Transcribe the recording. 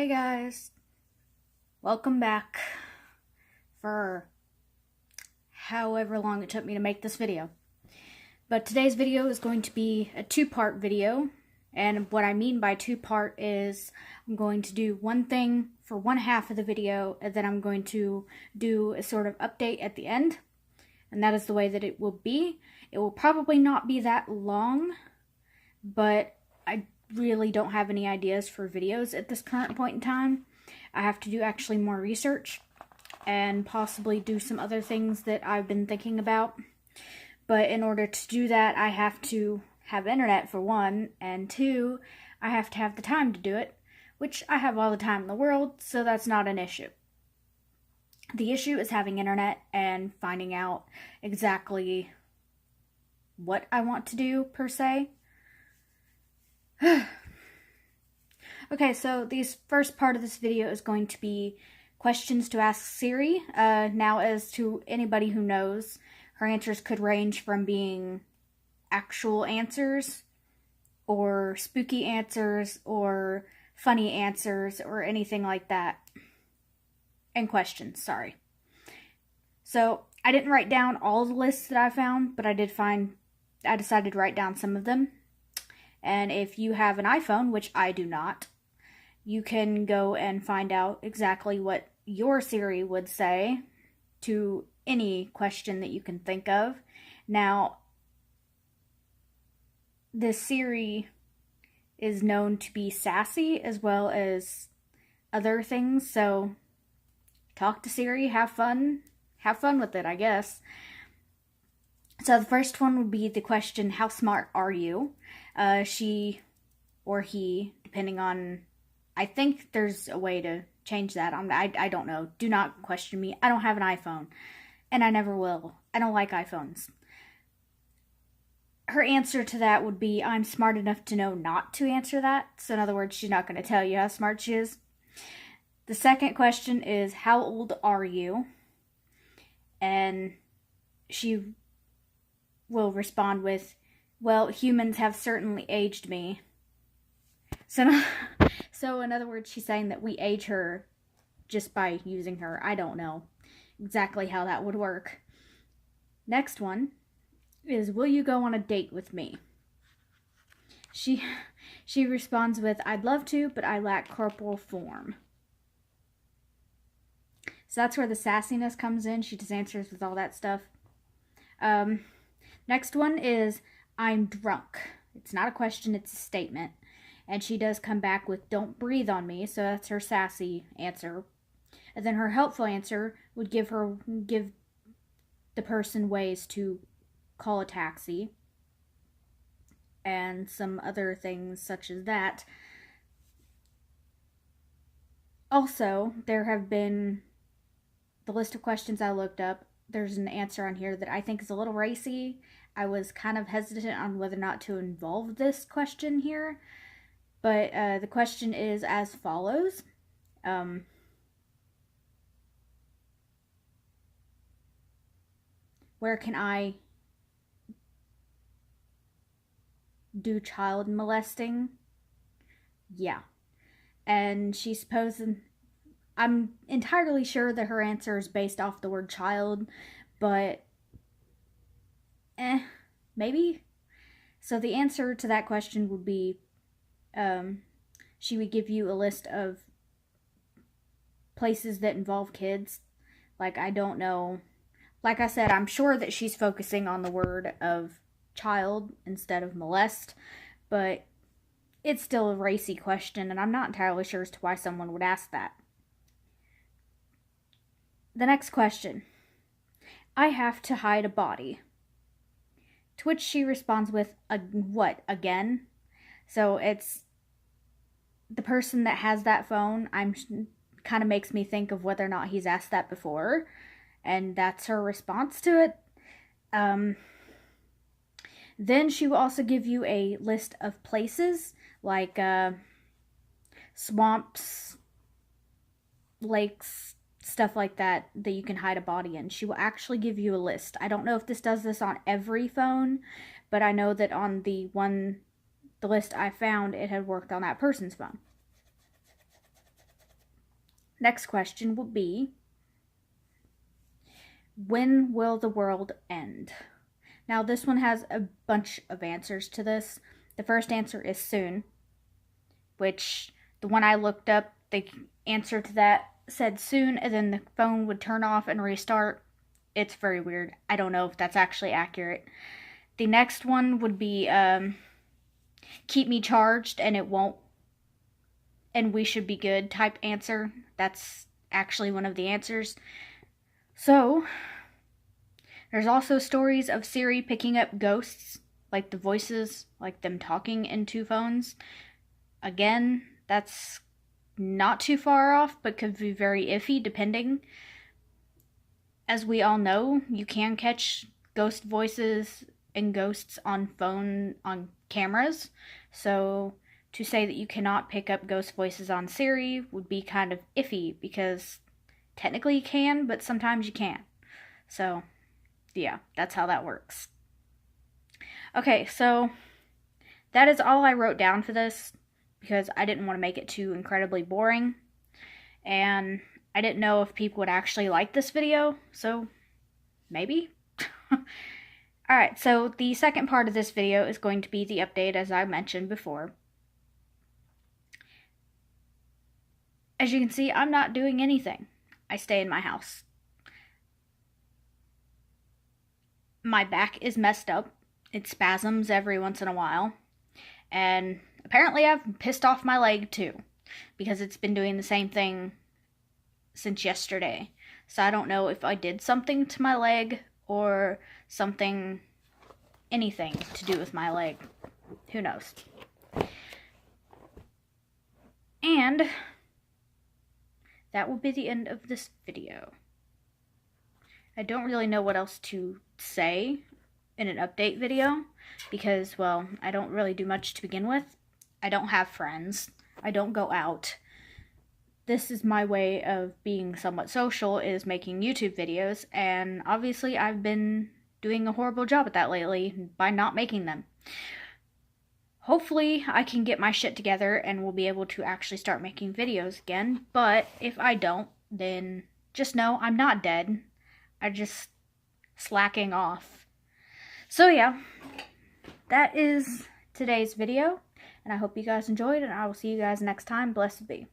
Hey guys, welcome back for however long it took me to make this video. But today's video is going to be a two-part video, and what I mean by two-part is I'm going to do one thing for one half of the video, and then I'm going to do a sort of update at the end, and that is the way that it will be. It will probably not be that long, but I really don't have any ideas for videos at this current point in time. I have to do actually more research and possibly do some other things that I've been thinking about. But in order to do that, I have to have internet for one, and two, I have to have the time to do it, which I have all the time in the world, so that's not an issue. The issue is having internet and finding out exactly what I want to do, per se. Okay, so this first part of this video is going to be questions to ask Siri. Now, as to anybody who knows, her answers could range from being actual answers, or spooky answers, or funny answers, or anything like that. And questions, sorry. So, I didn't write down all the lists that I found, but I decided to write down some of them. And if you have an iPhone, which I do not, you can go and find out exactly what your Siri would say to any question that you can think of. Now, this Siri is known to be sassy as well as other things, so talk to Siri, have fun with it, I guess. So the first one would be the question, how smart are you? She or he, depending on, I think there's a way to change that. I don't know. Do not question me. I don't have an iPhone, and I never will. I don't like iPhones. Her answer to that would be, I'm smart enough to know not to answer that. So in other words, she's not going to tell you how smart she is. The second question is, how old are you? And she will respond with, well, humans have certainly aged me. So in other words, she's saying that we age her just by using her. I don't know exactly how that would work. Next one is, will you go on a date with me? She responds with, I'd love to, but I lack corporal form. So that's where the sassiness comes in. She just answers with all that stuff. Next one is, I'm drunk. It's not a question, it's a statement. And she does come back with, don't breathe on me. So that's her sassy answer. And then her helpful answer would give the person ways to call a taxi. And some other things such as that. Also, there have been the list of questions I looked up. There's an answer on here that I think is a little racy. I was kind of hesitant on whether or not to involve this question here. But the question is as follows. Where can I do child molesting? Yeah. And she's supposing, I'm entirely sure that her answer is based off the word child, but maybe. So the answer to that question would be, she would give you a list of places that involve kids. Like, I don't know. Like I said, I'm sure that she's focusing on the word of child instead of molest, but it's still a racy question, and I'm not entirely sure as to why someone would ask that. The next question. I have to hide a body. To which she responds with, what, again? So it's the person that has that phone, kind of makes me think of whether or not he's asked that before, and that's her response to it. Then she will also give you a list of places, like swamps, lakes, stuff like that you can hide a body in. She will actually give you a list. I don't know if this does this on every phone, but I know that on the list I found, it had worked on that person's phone. Next question will be, when will the world end? Now, this one has a bunch of answers to this. The first answer is soon, which the one I looked up, the answer to that said soon, and then the phone would turn off and restart. It's very weird. I don't know if that's actually accurate. The next one would be keep me charged and it won't, and we should be good type answer. That's actually one of the answers. So, there's also stories of Siri picking up ghosts, like the voices, like them talking into phones. Again, that's not too far off, but could be very iffy depending. As we all know, you can catch ghost voices and ghosts on cameras. So to say that you cannot pick up ghost voices on Siri would be kind of iffy, because technically you can, but sometimes you can't. So yeah, that's how that works. Okay, so that is all I wrote down for this, because I didn't want to make it too incredibly boring, and I didn't know if people would actually like this video, so maybe. Alright, so the second part of this video is going to be the update, as I mentioned before. As you can see, I'm not doing anything. I stay in my house. My back is messed up. It spasms every once in a while. And apparently I've pissed off my leg too, because it's been doing the same thing since yesterday. So I don't know if I did something to my leg or anything to do with my leg. Who knows? And that will be the end of this video. I don't really know what else to say in an update video, because, well, I don't really do much to begin with. I don't have friends. I don't go out. This is my way of being somewhat social, is making YouTube videos, and obviously I've been doing a horrible job at that lately by not making them. Hopefully I can get my shit together and we'll be able to actually start making videos again, but if I don't, then just know I'm not dead. I'm just slacking off. So yeah, that is today's video, and I hope you guys enjoyed, and I will see you guys next time. Blessed be.